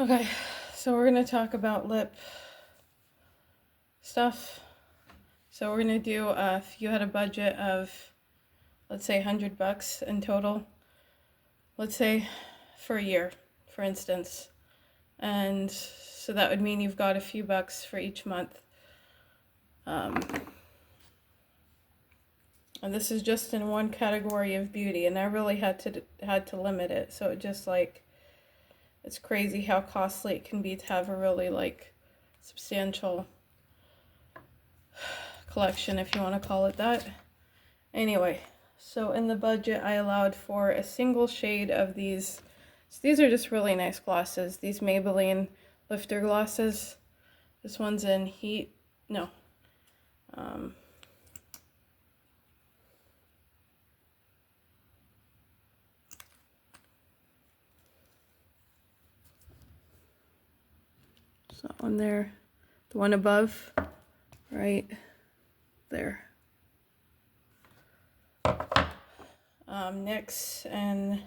Okay, so we're going to talk about lip stuff. So we're going to do, if you had a budget of, let's say $100 in total, let's say for a year, for instance. And so that would mean you've got a few bucks for each month. And this is just in one category of beauty, and I really had to limit it. So it just like, it's crazy how costly it can be to have a really like substantial collection, if you want to call it that. Anyway, so in the budget I allowed for a single shade of these. So these are just really nice glosses. These Maybelline lifter glosses. This one's in Heat. No. So that one there. The one above, right there. NYX and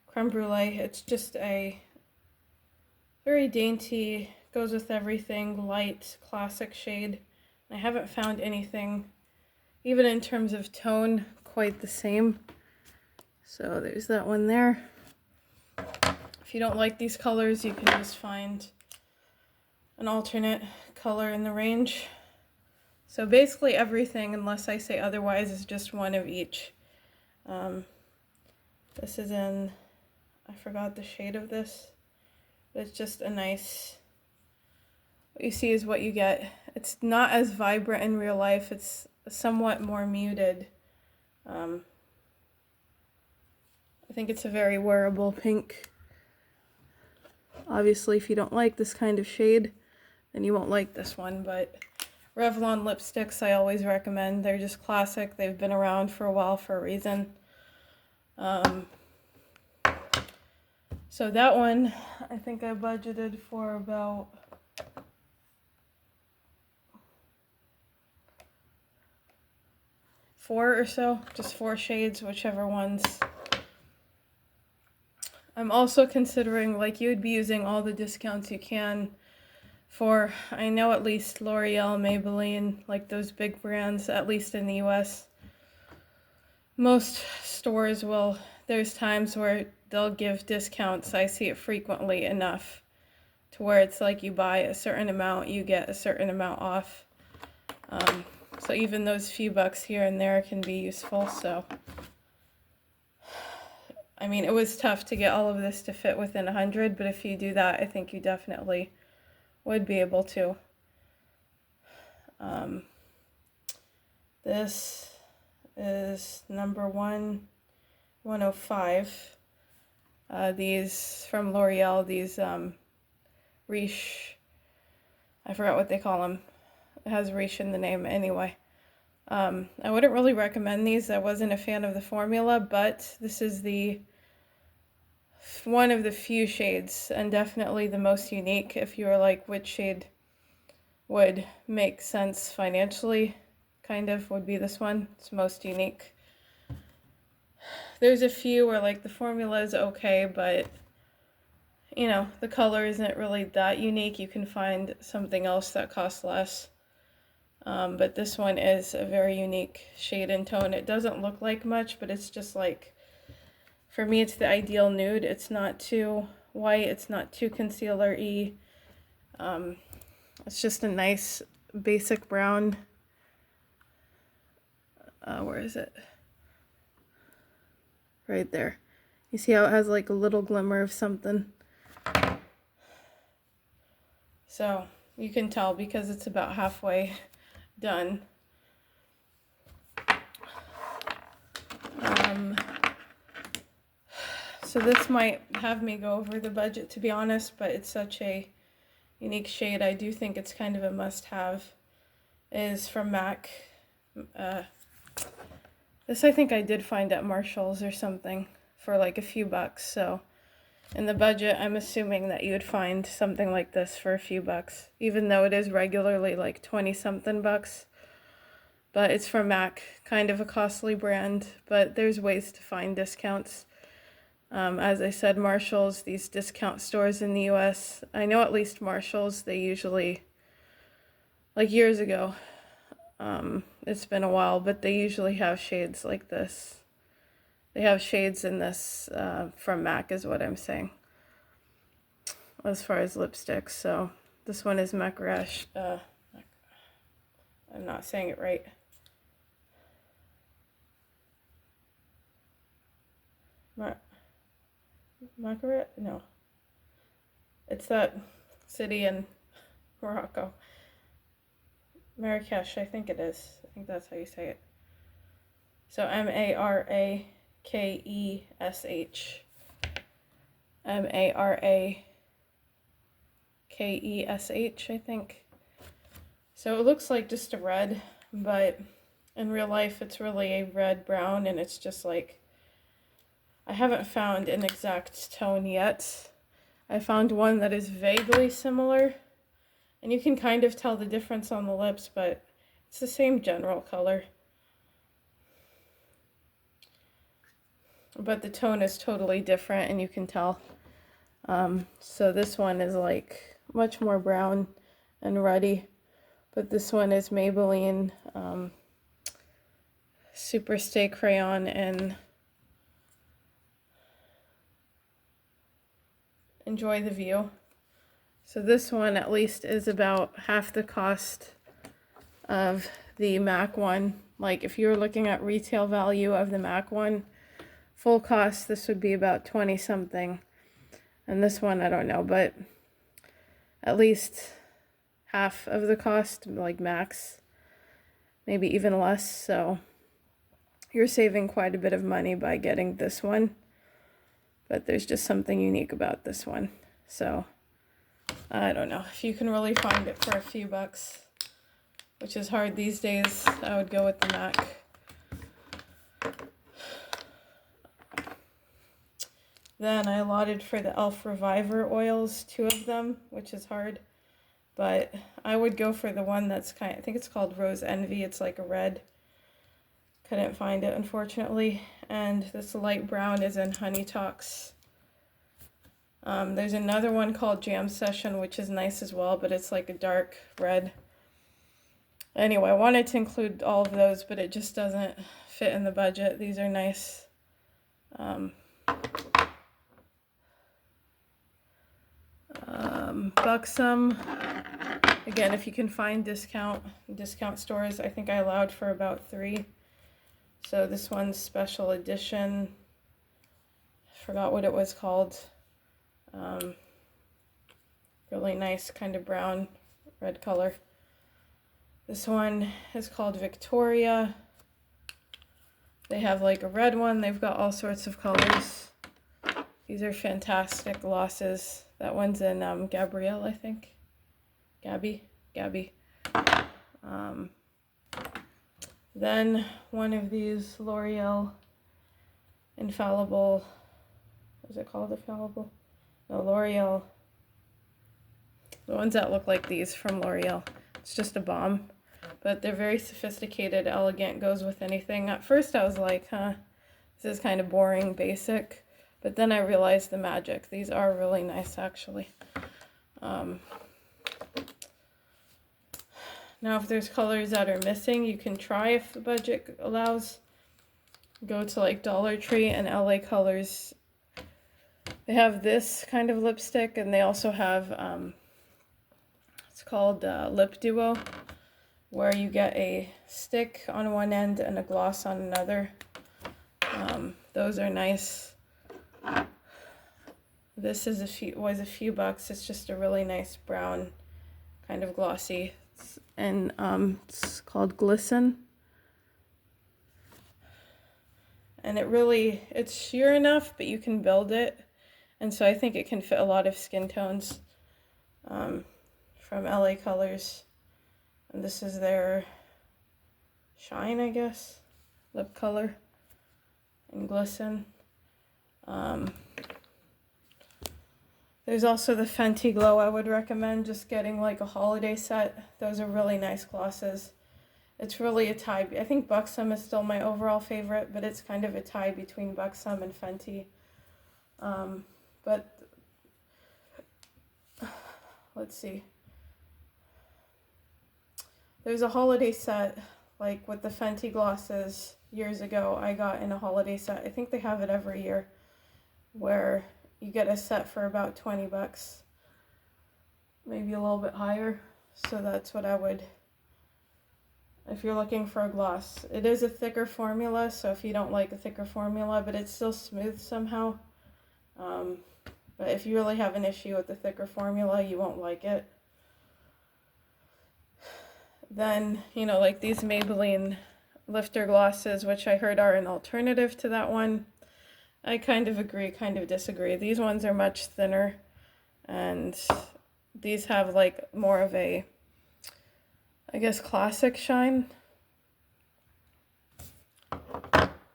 Creme Brulee. It's just a very dainty, goes with everything, light, classic shade. I haven't found anything, even in terms of tone, quite the same. So there's that one there. If you don't like these colors, you can just find an alternate color in the range. So basically everything, unless I say otherwise, is just one of each. This is in, I forgot the shade of this, but it's just a nice, what you see is what you get. It's not as vibrant in real life, it's somewhat more muted. I think it's a very wearable pink. Obviously, if you don't like this kind of shade, then you won't like this one, but Revlon lipsticks I always recommend. They're just classic. They've been around for a while for a reason. So that one, I think I budgeted for about four or so, just 4 shades, whichever ones. I'm also considering, like, you would be using all the discounts you can for, I know at least L'Oreal, Maybelline, like those big brands, at least in the US. Most stores will, there's times where they'll give discounts. I see it frequently enough to where it's like you buy a certain amount, you get a certain amount off. So even those few bucks here and there can be useful. So I mean, it was tough to get all of this to fit within 100, but if you do that, I think you definitely would be able to. This is number 105. These from L'Oreal, these Riche, I forgot what they call them. It has Riche in the name anyway. I wouldn't really recommend these. I wasn't a fan of the formula, but this is the one of the few shades, and definitely the most unique. If you were like, which shade would make sense financially, kind of would be this one. It's most unique. There's a few where like the formula is okay, but you know, the color isn't really that unique. You can find something else that costs less. But this one is a very unique shade and tone. It doesn't look like much, but it's just like, for me, it's the ideal nude. It's not too white. It's not too concealer-y. It's just a nice basic brown. Where is it? Right there. You see how it has like a little glimmer of something? So you can tell because it's about halfway done. So this might have me go over the budget, to be honest, but it's such a unique shade. I do think it's kind of a must-have. Is from MAC. This I think I did find at Marshall's or something for like a few bucks. So in the budget, I'm assuming that you would find something like this for a few bucks, even though it is regularly like 20-something bucks. But it's from MAC, kind of a costly brand, but there's ways to find discounts. As I said, Marshalls, these discount stores in the US, I know at least Marshalls, they usually, like years ago, it's been a while, but they usually have shades like this. They have shades in this from MAC is what I'm saying, as far as lipsticks. So this one is Macarash. I'm not saying it right. Macarash? No. It's that city in Morocco. Marrakesh, I think it is. I think that's how you say it. So Marakesh. Marakesh, I think. So it looks like just a red, but in real life it's really a red brown, and it's just like, I haven't found an exact tone yet. I found one that is vaguely similar, and you can kind of tell the difference on the lips, but it's the same general color. But the tone is totally different, and you can tell. So this one is like much more brown and ruddy, but this one is Maybelline Super Stay Crayon and Enjoy the View. So this one at least is about half the cost of the MAC one. Like if you were looking at retail value of the MAC one, full cost, this would be about 20 something. And this one, I don't know, but at least half of the cost, like max, maybe even less. So you're saving quite a bit of money by getting this one. But there's just something unique about this one. So I don't know, if you can really find it for a few bucks, which is hard these days, I would go with the MAC. Then I allotted for the e.l.f. Reviver oils, 2 of them, which is hard. But I would go for the one that's I think it's called Rose Envy. It's like a red. Couldn't find it, unfortunately. And this light brown is in Honey Talks. There's another one called Jam Session, which is nice as well, but it's like a dark red. Anyway, I wanted to include all of those, but it just doesn't fit in the budget. These are nice. Buxom. Again, if you can find discount stores, I think I allowed for about 3. So this one's special edition. Forgot what it was called. Really nice kind of brown, red color. This one is called Victoria. They have like a red one. They've got all sorts of colors. These are fantastic glosses. That one's in Gabrielle, I think. Gabby. Then one of these L'Oreal Infallible. Is it called Infallible? No, L'Oreal. The ones that look like these from L'Oreal. It's just a bomb. But they're very sophisticated, elegant, goes with anything. At first I was like, this is kind of boring, basic. But then I realized the magic. These are really nice, actually. Now, if there's colors that are missing, you can try, if the budget allows. Go to like Dollar Tree and LA Colors. They have this kind of lipstick, and they also have, it's called Lip Duo, where you get a stick on one end and a gloss on another. Those are nice. This is was a few bucks. It's just a really nice brown, kind of glossy, and it's called Glisten. And it's sheer enough, but you can build it, and so I think it can fit a lot of skin tones. From LA Colors, and this is their Shine, I guess, lip color, and Glisten. There's also the Fenty Glow. I would recommend just getting like a holiday set. Those are really nice glosses. It's really a tie. I think Buxom is still my overall favorite, but it's kind of a tie between Buxom and Fenty. But let's see. There's a holiday set, like with the Fenty glosses years ago. I got in a holiday set. I think they have it every year, where you get a set for about $20, maybe a little bit higher. So that's what I would, if you're looking for a gloss. It is a thicker formula, so if you don't like a thicker formula, but it's still smooth somehow. But if you really have an issue with the thicker formula, you won't like it. Then, you know, like these Maybelline lifter glosses, which I heard are an alternative to that one. I kind of agree, kind of disagree. These ones are much thinner, and these have like more of a, I guess, classic shine.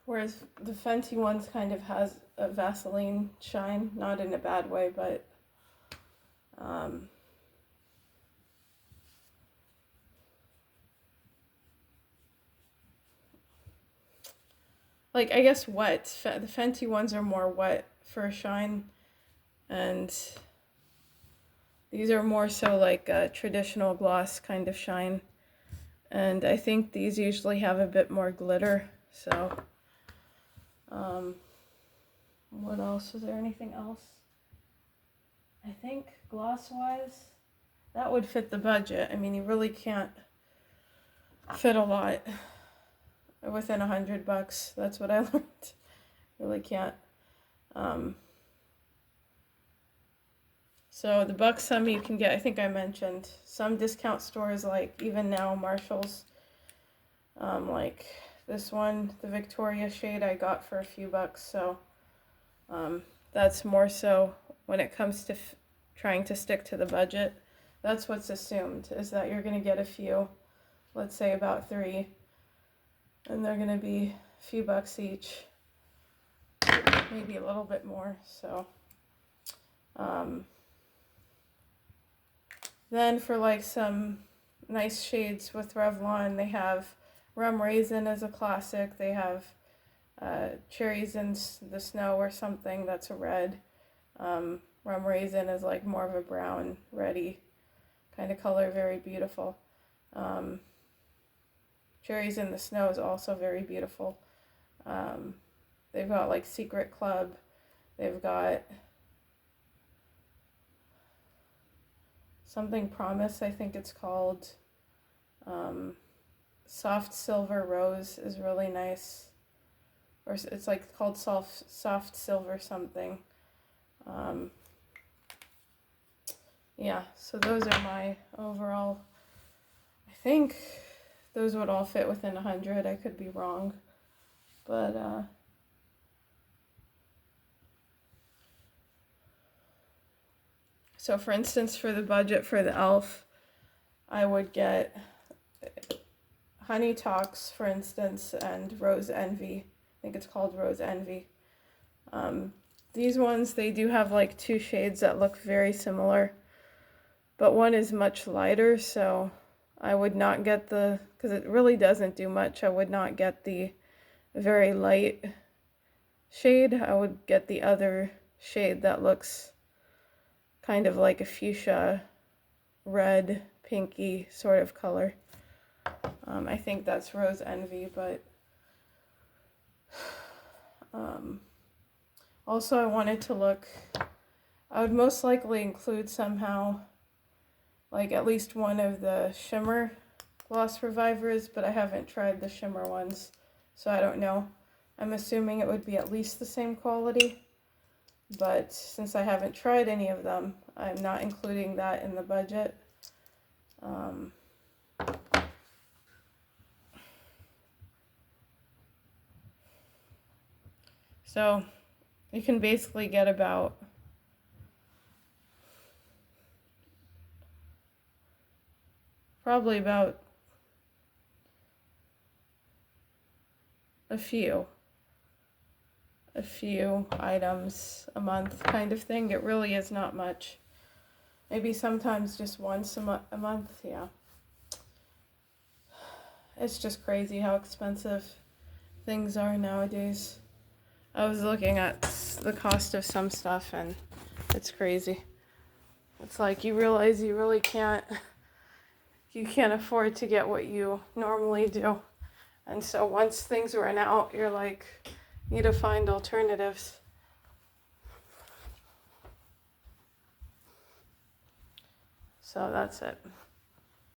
Whereas the Fenty ones kind of has a Vaseline shine, not in a bad way, but like, I guess wet. The Fenty ones are more wet for a shine, and these are more so like a traditional gloss kind of shine. And I think these usually have a bit more glitter, so what else? Is there anything else? I think gloss-wise, that would fit the budget. I mean, you really can't fit a lot within $100. That's what I learned. Really can't. So the Buxom you can get, I think I mentioned, some discount stores, like even now Marshall's, like this one, the Victoria shade, I got for a few bucks. So that's more so when it comes to trying to stick to the budget. That's what's assumed, is that you're going to get a few, let's say about 3, and they're going to be a few bucks each, maybe a little bit more. So then for like some nice shades with Revlon, they have Rum Raisin as a classic. They have Cherries in the Snow or something, that's a red. Rum Raisin is like more of a brown, reddy kind of color, very beautiful. Cherries in the Snow is also very beautiful. They've got like Secret Club. They've got something Promise, I think it's called. Soft Silver Rose is really nice. Or it's like called soft Silver something. Yeah, so those are my overall. I think those would all fit within 100. I could be wrong. But so for instance, for the budget for the e.l.f., I would get Honey Talks, for instance, and Rose Envy. I think it's called Rose Envy. These ones, they do have like 2 shades that look very similar, but one is much lighter, so I would not get the, because it really doesn't do much, I would not get the very light shade. I would get the other shade that looks kind of like a fuchsia, red, pinky sort of color. I think that's Rose Envy, but also I wanted to look, I would most likely include somehow like at least one of the shimmer gloss revivers, but I haven't tried the shimmer ones, so I don't know. I'm assuming it would be at least the same quality, but since I haven't tried any of them, I'm not including that in the budget. So you can basically get about probably about a few items a month kind of thing. It really is not much. Maybe sometimes just once a month, yeah. It's just crazy how expensive things are nowadays. I was looking at the cost of some stuff, and it's crazy. It's like you realize you really can't afford to get what you normally do. And so once things run out, you're like, need to find alternatives. So that's it.